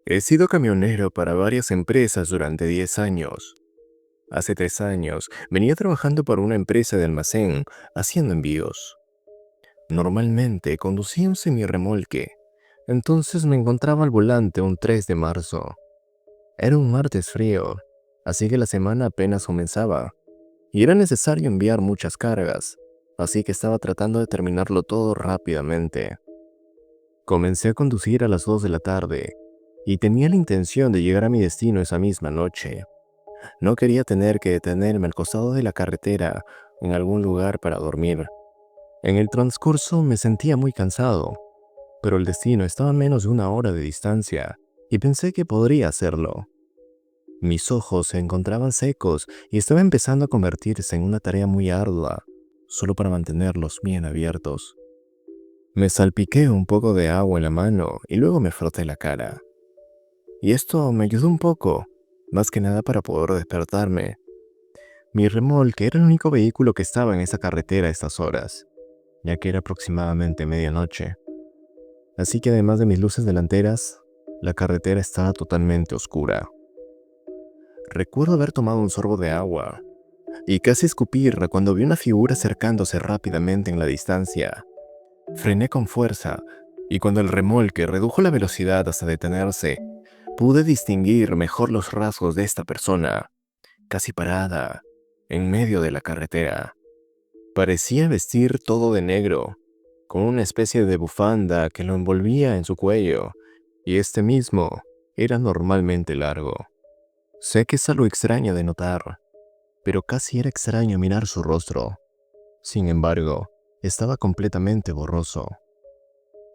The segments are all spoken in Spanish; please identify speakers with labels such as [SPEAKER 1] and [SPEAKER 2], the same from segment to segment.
[SPEAKER 1] He sido camionero para varias empresas durante 10 años. Hace 3 años venía trabajando para una empresa de almacén haciendo envíos. Normalmente conducía un semirremolque, entonces me encontraba al volante un 3 de marzo. Era un martes frío, así que la semana apenas comenzaba, y era necesario enviar muchas cargas, así que estaba tratando de terminarlo todo rápidamente. Comencé a conducir a las 2 de la tarde, y tenía la intención de llegar a mi destino esa misma noche. No quería tener que detenerme al costado de la carretera en algún lugar para dormir. En el transcurso me sentía muy cansado, pero el destino estaba a menos de una hora de distancia y pensé que podría hacerlo. Mis ojos se encontraban secos y estaba empezando a convertirse en una tarea muy ardua, solo para mantenerlos bien abiertos. Me salpiqué un poco de agua en la mano y luego me froté la cara. Y esto me ayudó un poco, más que nada para poder despertarme. Mi remolque era el único vehículo que estaba en esa carretera a estas horas, ya que era aproximadamente medianoche. Así que además de mis luces delanteras, la carretera estaba totalmente oscura. Recuerdo haber tomado un sorbo de agua y casi escupirla cuando vi una figura acercándose rápidamente en la distancia. Frené con fuerza y cuando el remolque redujo la velocidad hasta detenerse, pude distinguir mejor los rasgos de esta persona, casi parada, en medio de la carretera. Parecía vestir todo de negro, con una especie de bufanda que lo envolvía en su cuello, y este mismo era normalmente largo. Sé que es algo extraño de notar, pero casi era extraño mirar su rostro. Sin embargo, estaba completamente borroso.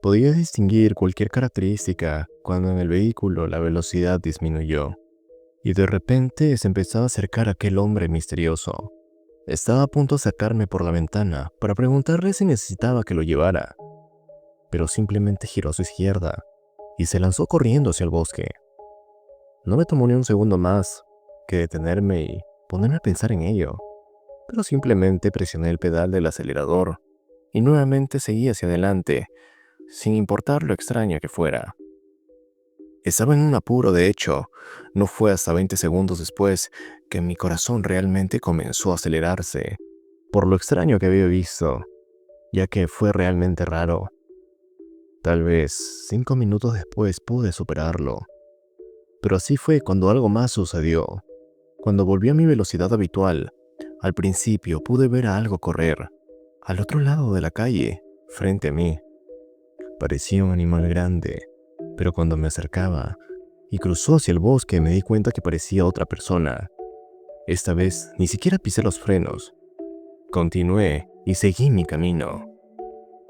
[SPEAKER 1] Podía distinguir cualquier característica cuando en el vehículo la velocidad disminuyó, y de repente se empezaba a acercar aquel hombre misterioso. Estaba a punto de sacarme por la ventana para preguntarle si necesitaba que lo llevara, pero simplemente giró a su izquierda y se lanzó corriendo hacia el bosque. No me tomó ni un segundo más que detenerme y ponerme a pensar en ello, pero simplemente presioné el pedal del acelerador y nuevamente seguí hacia adelante, sin importar lo extraño que fuera. Estaba en un apuro, de hecho. No fue hasta 20 segundos después que mi corazón realmente comenzó a acelerarse, por lo extraño que había visto, ya que fue realmente raro. Tal vez 5 minutos después pude superarlo. Pero así fue cuando algo más sucedió. Cuando volví a mi velocidad habitual, al principio pude ver a algo correr, al otro lado de la calle, frente a mí. Parecía un animal grande, pero cuando me acercaba y cruzó hacia el bosque me di cuenta que parecía otra persona. Esta vez ni siquiera pisé los frenos. Continué y seguí mi camino.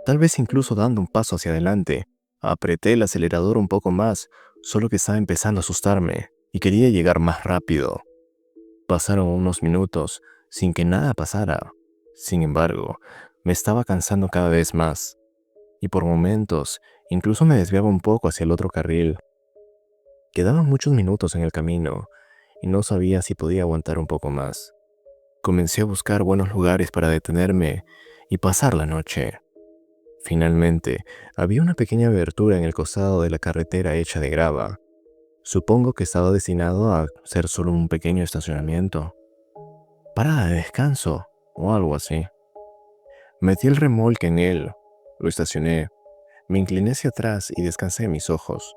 [SPEAKER 1] Tal vez incluso dando un paso hacia adelante, apreté el acelerador un poco más, solo que estaba empezando a asustarme y quería llegar más rápido. Pasaron unos minutos sin que nada pasara. Sin embargo, me estaba cansando cada vez más, y por momentos incluso me desviaba un poco hacia el otro carril. Quedaban muchos minutos en el camino, y no sabía si podía aguantar un poco más. Comencé a buscar buenos lugares para detenerme y pasar la noche. Finalmente, había una pequeña abertura en el costado de la carretera hecha de grava. Supongo que estaba destinado a ser solo un pequeño estacionamiento, parada de descanso o algo así. Metí el remolque en él, lo estacioné, me incliné hacia atrás y descansé mis ojos.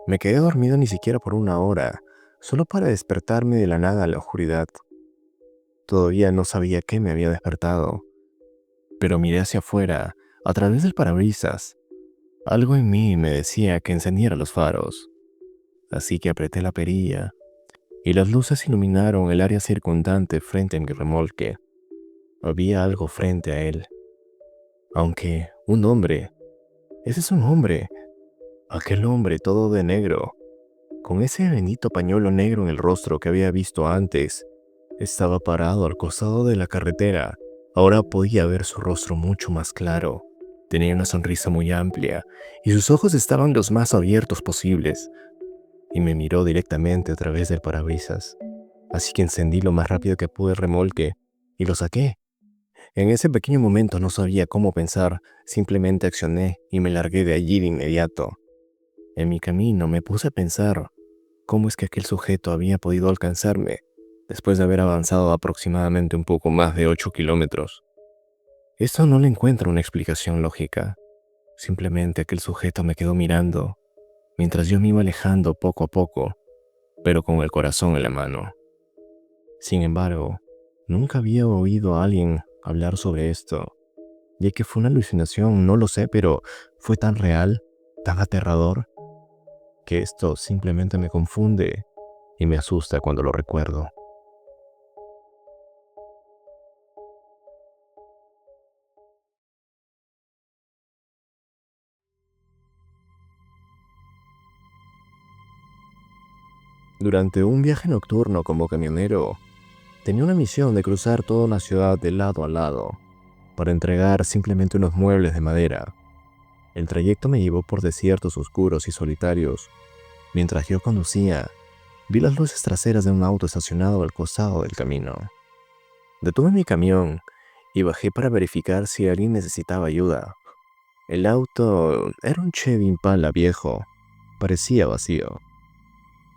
[SPEAKER 1] Me quedé dormido ni siquiera por una hora, solo para despertarme de la nada a la oscuridad. Todavía no sabía qué me había despertado, pero miré hacia afuera, a través del parabrisas. Algo en mí me decía que encendiera los faros, así que apreté la perilla, y las luces iluminaron el área circundante frente a mi remolque. Había algo frente a él, aunque un hombre. Ese es un hombre, aquel hombre todo de negro, con ese bendito pañuelo negro en el rostro que había visto antes. Estaba parado al costado de la carretera. Ahora podía ver su rostro mucho más claro. Tenía una sonrisa muy amplia y sus ojos estaban los más abiertos posibles. Y me miró directamente a través del parabrisas. Así que encendí lo más rápido que pude el remolque y lo saqué. En ese pequeño momento no sabía cómo pensar, simplemente accioné y me largué de allí de inmediato. En mi camino me puse a pensar cómo es que aquel sujeto había podido alcanzarme después de haber avanzado aproximadamente un poco más de 8 kilómetros. Esto no le encuentro una explicación lógica. Simplemente aquel sujeto me quedó mirando mientras yo me iba alejando poco a poco, pero con el corazón en la mano. Sin embargo, nunca había oído a alguien hablar sobre esto, ya que fue una alucinación, no lo sé, pero fue tan real, tan aterrador, que esto simplemente me confunde y me asusta cuando lo recuerdo. Durante un viaje nocturno como camionero, tenía una misión de cruzar toda una ciudad de lado a lado para entregar simplemente unos muebles de madera. El trayecto me llevó por desiertos oscuros y solitarios. Mientras yo conducía, vi las luces traseras de un auto estacionado al costado del camino. Detuve mi camión y bajé para verificar si alguien necesitaba ayuda. El auto era un Chevy Impala viejo. Parecía vacío.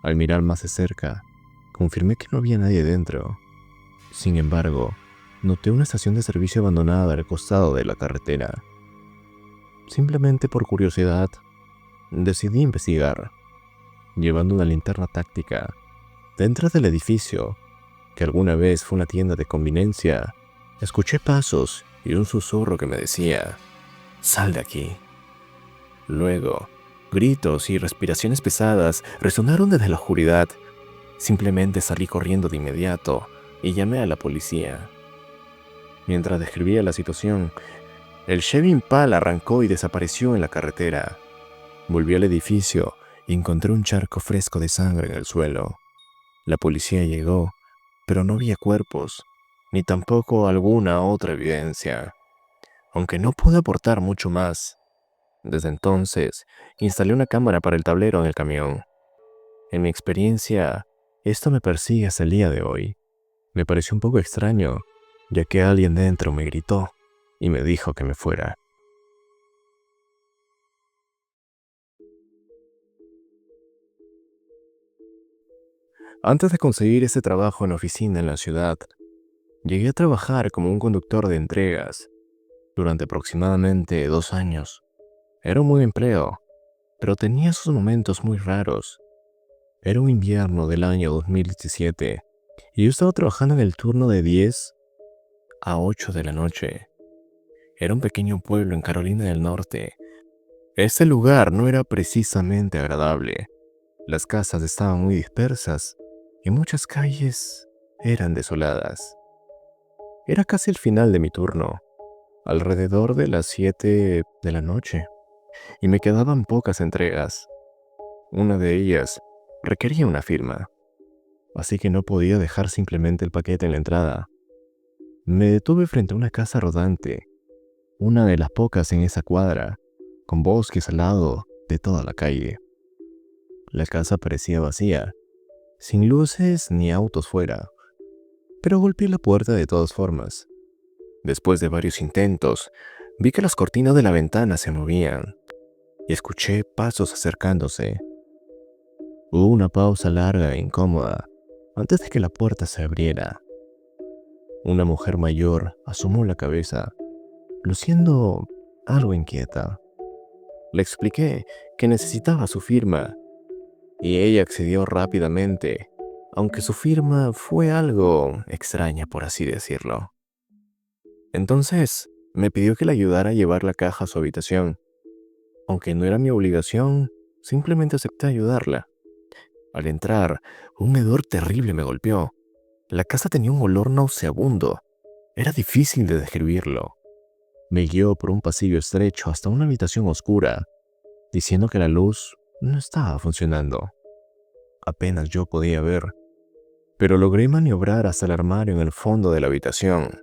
[SPEAKER 1] Al mirar más de cerca, confirmé que no había nadie dentro. Sin embargo, noté una estación de servicio abandonada al costado de la carretera. Simplemente por curiosidad, decidí investigar. Llevando una linterna táctica, dentro del edificio, que alguna vez fue una tienda de conveniencia, escuché pasos y un susurro que me decía, «Sal de aquí». Luego, gritos y respiraciones pesadas resonaron desde la oscuridad. Simplemente salí corriendo de inmediato y llamé a la policía. Mientras describía la situación, el Chevy Impala arrancó y desapareció en la carretera. Volví al edificio y encontré un charco fresco de sangre en el suelo. La policía llegó, pero no había cuerpos, ni tampoco alguna otra evidencia. Aunque no pude aportar mucho más. Desde entonces, instalé una cámara para el tablero en el camión. En mi experiencia, esto me persigue hasta el día de hoy. Me pareció un poco extraño, ya que alguien dentro me gritó y me dijo que me fuera. Antes de conseguir ese trabajo en oficina en la ciudad, llegué a trabajar como un conductor de entregas durante aproximadamente 2 años. Era un buen empleo, pero tenía sus momentos muy raros. Era un invierno del año 2017 y yo estaba trabajando en el turno de 10 a 8 de la noche. Era un pequeño pueblo en Carolina del Norte. Este lugar no era precisamente agradable. Las casas estaban muy dispersas y muchas calles eran desoladas. Era casi el final de mi turno, alrededor de las 7 de la noche, y me quedaban pocas entregas. Una de ellas requería una firma, así que no podía dejar simplemente el paquete en la entrada. Me detuve frente a una casa rodante, una de las pocas en esa cuadra, con bosques al lado de toda la calle. La casa parecía vacía, sin luces ni autos fuera, pero golpeé la puerta de todas formas. Después de varios intentos, vi que las cortinas de la ventana se movían y escuché pasos acercándose. Hubo una pausa larga e incómoda antes de que la puerta se abriera. Una mujer mayor asomó la cabeza, luciendo algo inquieta. Le expliqué que necesitaba su firma y ella accedió rápidamente, aunque su firma fue algo extraña, por así decirlo. Entonces, me pidió que le ayudara a llevar la caja a su habitación. Aunque no era mi obligación, simplemente acepté ayudarla. Al entrar, un hedor terrible me golpeó. La casa tenía un olor nauseabundo. Era difícil de describirlo. Me guió por un pasillo estrecho hasta una habitación oscura, diciendo que la luz no estaba funcionando. Apenas yo podía ver, pero logré maniobrar hasta el armario en el fondo de la habitación.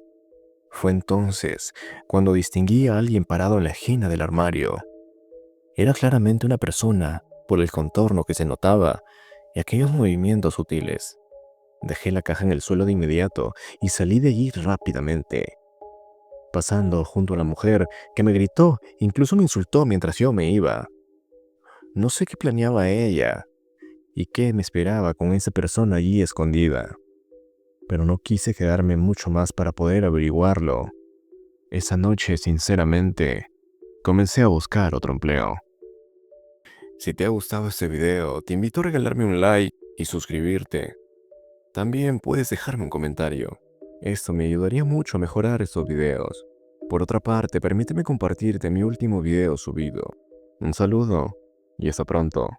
[SPEAKER 1] Fue entonces cuando distinguí a alguien parado en la esquina del armario. Era claramente una persona por el contorno que se notaba y aquellos movimientos sutiles. Dejé la caja en el suelo de inmediato y salí de allí rápidamente, pasando junto a la mujer que me gritó, incluso me insultó mientras yo me iba. No sé qué planeaba ella y qué me esperaba con esa persona allí escondida, pero no quise quedarme mucho más para poder averiguarlo. Esa noche, sinceramente, comencé a buscar otro empleo. Si te ha gustado este video, te invito a regalarme un like y suscribirte. También puedes dejarme un comentario. Esto me ayudaría mucho a mejorar estos videos. Por otra parte, permíteme compartirte mi último video subido. Un saludo y hasta pronto.